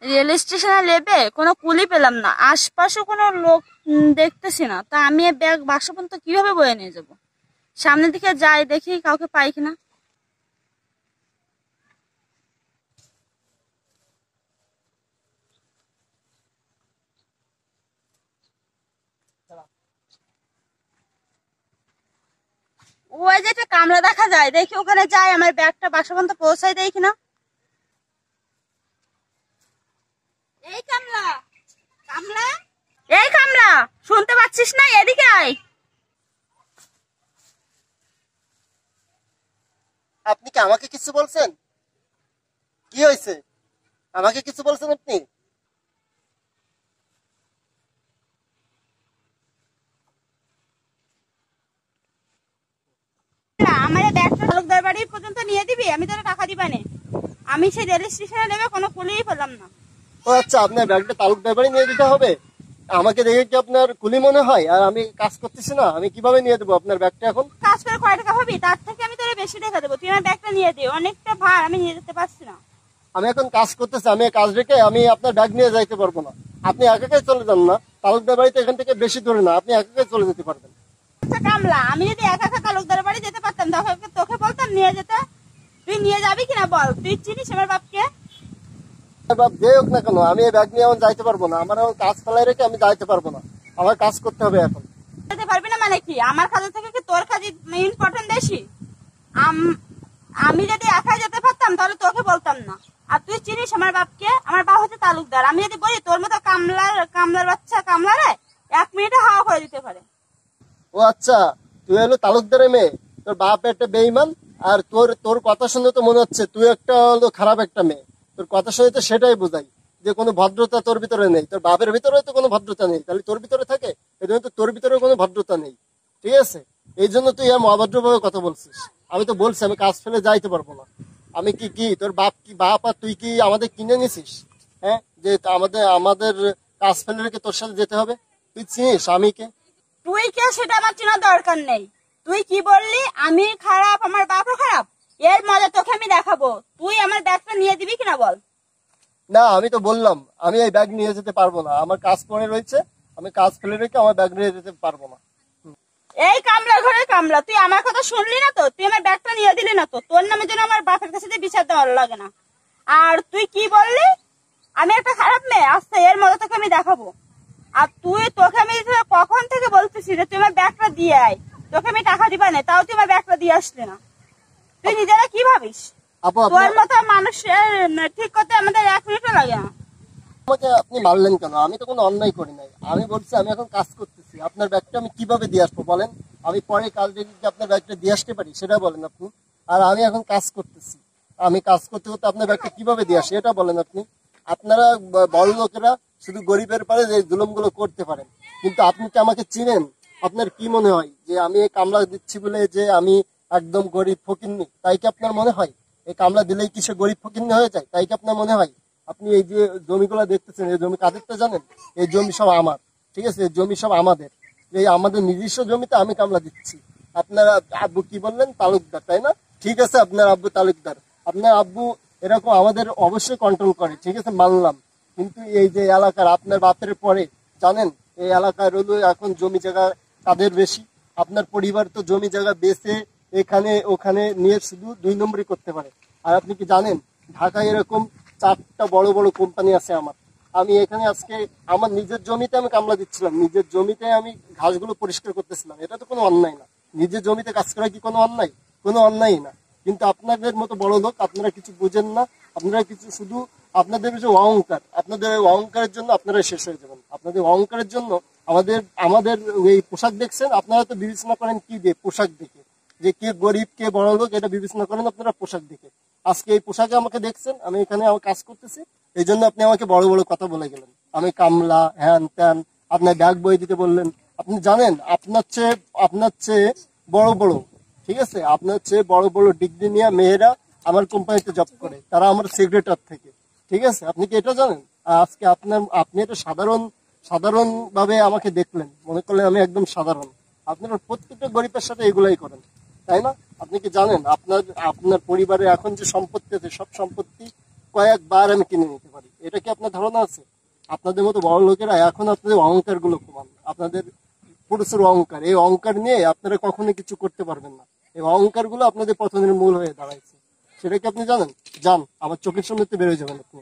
Rail স্টেশনে নেবে কোনো কুলি পেলাম না, আশপাশে কোনো লোক দেখতেছি না। তা আমি এই ব্যাগ বাক্স পর্যন্ত কিভাবে বয়ে নিয়ে যাব? সামনের দিকে যাই, দেখি কাউকে পাই কিনা। ওই যে একটা কামরা দেখা যায়, দেখি ওখানে যাই, আমার ব্যাগটা বাক্স পর্যন্ত পৌঁছাই দেয় কিনা। এই কামলা, কামলা, এই কামলা, শুনতে পাচ্ছিস না? এদিকে আয়। আপনি কি আমাকে কিছু বলছেন? কি হয়েছে? আমাকে কিছু বলছেন আপনি? আমার এই ব্যাগটা তালুকদার বাড়ি পর্যন্ত নিয়ে দিবি, আমি তোর টাকা দিবানে। আমি সেই রেল স্টেশনে নেবে কোনো কুলিই পেলাম না। ও আচ্ছা, আপনার ব্যাগটা তালুকদার বাড়ি নিয়ে দিতে হবে? আমাকে দেখে কি আপনার কুলি মনে হয়? আর আমি কাজ করতেছি না, আমি কিভাবে নিয়ে দেবো আপনার ব্যাগটা এখন? কাজ করে কয় টাকা হবি? তার থেকে আমি তোর বেশি টাকা দেবো, তুই আমার ব্যাগটা নিয়ে দে, অনেকটা ভার, আমি নিয়ে যেতে পারছি না। আমি এখন কাজ করতেছি, আমি কাজ রেখে আমি আপনার ব্যাগ নিয়ে যাইতে পারবো না। আপনি একাই চলে যান না, তালুকদার বাড়িতে এখান থেকে বেশি দূরে না, আপনি একাই চলে যেতে পারবেন। আচ্ছা কামলা, আমি যদি একা একা তালুকদার বাড়ি যেতে পারতাম তখন তোকে বলতাম নিয়ে যেতে। তুই নিয়ে যাবি কিনা বল? তুই চিনিস আমার বাপকে? বাপ যে হোক না কেন, আমি এই ব্যাগ নিয়ে এখন যাইতে পারবো না। আমার এখন কাজ ফেলাই রেখে আমি যাইতে পারবো না, আমার কাজ করতে হবে এখন। যেতে পারবি না মানে কি? আমার কাজের থেকে কি তোর কাজ ইম্পর্টেন্ট বেশি? আমি যদি একা যেতে পারতাম তাহলে তোকে বলতাম না। আর তুই চিনিস আমার বাপকে? আমার বাপ হচ্ছে তালুকদার। আমি যদি বলি তোর মতো কামলার বাচ্চা কামলারে 1 মিনিটে হাওয়া করে দিতে পারে। ও আচ্ছা, তুই হলো তালুকদারের মেয়ে, তোর বাপ একটা বেঈমান। আর তোর তোর কথা শুনে তো মনে হচ্ছে তুই একটা হলো খারাপ একটা মেয়ে। তোর কথা শুনে তো সেটাই বোঝাই যে কোনো ভদ্রতা তোর ভিতরে নেই। তোর বাপের ভিতরে তো কোনো ভদ্রতা নেই, তাহলে তোর ভিতরে থাকে? এই জন্য তো তোর ভিতরে কোনো ভদ্রতা নেই, ঠিক আছে? এই জন্য তুই এরকম অভদ্রভাবে কথা বলছিস। আমি তো বলছি আমি কাজ ফেলে যাইতে পারবো না। আমি কি কি তোর বাপ কি বাপ আর তুই কি আমাদের কিনে নিছিস? হ্যাঁ, যে আমাদের আমাদের কাজ ফেলে রেখে তোর সাথে যেতে হবে? তুই চিনিস আমি কে? তুই কে সেটা আমার চেনার দরকার নেই। তুই কি বললি? আমি খারাপ, আমার বাপও খারাপ? এর মজা তোকে আমি দেখাবো। তুই আমার ব্যাগটা নিয়ে দিবি কিনা বল? না, আমি তো বললাম আমি এই ব্যাগ নিয়ে যেতে পারবো না, আমার কাজ পড়ে রয়েছে। আমি কাজ ফেলে রেখে আমার ব্যাগ নিয়ে যেতে পারবো না। এই কামলা ঘরে কামলা, তুই আমার কথা শুনলি না তো? তুই আমার ব্যাগটা নিয়ে দিলি না তো? তোর নামে যেন আমার বাপের কাছে বিচার দেওয়ার লাগে না। আর তুই কি বললি? আমি একটা খারাপ মেয়ে? আচ্ছা, এর মজা তোকে আমি দেখাবো। আর তোকে আমি কখন থেকে বলতেছি যে তুই আমার ব্যাগটা দিয়ে আয়, তোকে আমি টাকা দিবা না, তাও তুই আমার ব্যাগটা দিয়ে আসলি না। তুই নিজেরা কি ভাবিস? আপু, তোর মতো মানুষের ঠিক করতে আমাদের 1 মিনিটও লাগে না। আমাকে আপনি মারলেন কেন? আমি তো কোনো অন্যায় করি নাই। আমি বলছি আমি এখন কাজ করতেছি, আপনার ব্যাগটা আমি কিভাবে দিয়ে আসবো বলেন? আমি পরে কাজ রেখে কি আপনার ব্যাগটা দিয়ে আসতে পারি সেটা বলেন আপনি। আর আমি এখন কাজ করতেছি, আমি কাজ করতে করতে আপনার ব্যাগটা কিভাবে দিয়ে আসি এটা বলেন আপনি। আপনারা বড় লোকেরা শুধু গরিবের পারে যে জুলুমগুলো করতে পারেন, কিন্তু আপনি কি আমাকে চিনেন? আপনার কি মনে হয় যে আমি এই কামলা দিচ্ছি বলে যে আমি একদম গরিব ফকিন্নি, তাই কি আপনার মনে হয়? এই কামলা দিলেই কি সে গরিব ফকিন্নি হয়ে যায়, তাই কি আপনার মনে হয়? আপনি এই যে জমিগুলো দেখতেছেন, এই জমি কাদের তো জানেন? এই জমি সব আমার, ঠিক আছে? এই জমি সব আমাদের, এই আমাদের নিজস্ব জমিতে আমি কামলা দিচ্ছি। আপনারা আব্বু কি বললেন? তালুকদার, তাই না? ঠিক আছে, আপনার আব্বু তালুকদার। আপনার আব্বু এরকম আমাদের অবশ্যই কন্ট্রোল করে, ঠিক আছে, মানলাম। কিন্তু এই যে এলাকার আপনার বাপের পরে জানেন এই এলাকার হলো এখন জমি জায়গা তাদের বেশি। আপনার পরিবার তো জমি জায়গা বেচে এখানে ওখানে নিয়ে শুধু 2 নম্বরই করতে পারে। আর আপনি কি জানেন ঢাকায় এরকম 4টা বড় বড় কোম্পানি আছে আমার। আমি এখানে আজকে আমার নিজের জমিতে আমি কামলা দিচ্ছিলাম, নিজের জমিতে আমি ঘাসগুলো পরিষ্কার করতেছিলাম। এটা তো কোনো অন্যায় না। নিজের জমিতে কাজ করা কি কোনো অন্যায়? কোনো অন্যায় না। কিন্তু আপনাদের মতো বড় লোক আপনারা কিছু বুঝেন না। আপনারা কিছু শুধু আপনাদের যে অহংকার, আপনাদের অহংকারের জন্য আপনারা শেষ হয়ে যাবেন। আপনাদের অহংকারের জন্য আমাদের আমাদের এই পোশাক দেখছেন, আপনারা তো বিবেচনা করেন কি দিয়ে? পোশাক দেখে, যে কে গরিব কে বড় লোক এটা বিবেচনা করেন আপনারা পোশাক দেখে। আজকে এই পোশাকে আমাকে দেখছেন, আমি এখানে আমার কাজ করতেছি, এই জন্য আপনি আমাকে বড় বড় কথা বলে গেলেন। আমি কামলা হ্যান ত্যান, আপনার ব্যাগ বই দিতে বললেন। আপনি জানেন আপনার চেয়ে বড় বড়, ঠিক আছে, আপনার চেয়ে বড় বড় ডিগ্রি নিয়ে মেয়েরা আমার কোম্পানিতে জব করে, তারা আমার সেক্রেটার থেকে, ঠিক আছে? আপনি কি এটা জানেন? আজকে আপনি এটা সাধারণ ভাবে আমাকে দেখলেন, মনে করলেন আমি একদম সাধারণ। আপনারা প্রত্যেকটা গরিবের সাথে এগুলাই করেন, তাই না? আপনি কি জানেন আপনার আপনার পরিবারে এখন যে সম্পত্তি আছে সব সম্পত্তি কয়েকবার আমি কিনে নিতে পারি। এটা কি আপনার ধারণা আছে? আপনাদের মতো বড় লোকেরা এখন আপনাদের অহংকার গুলো কমান, আপনাদের প্রচুর অহংকার, এই অহংকার নিয়ে আপনারা কখনো কিছু করতে পারবেন না। এই অহংকার গুলো আপনাদের পতনের মূল হয়ে দাঁড়াইছে, সেটা কি আপনি জানেন? যান, আমার চোখের সামনে বেরোয় যাবেন আপনি।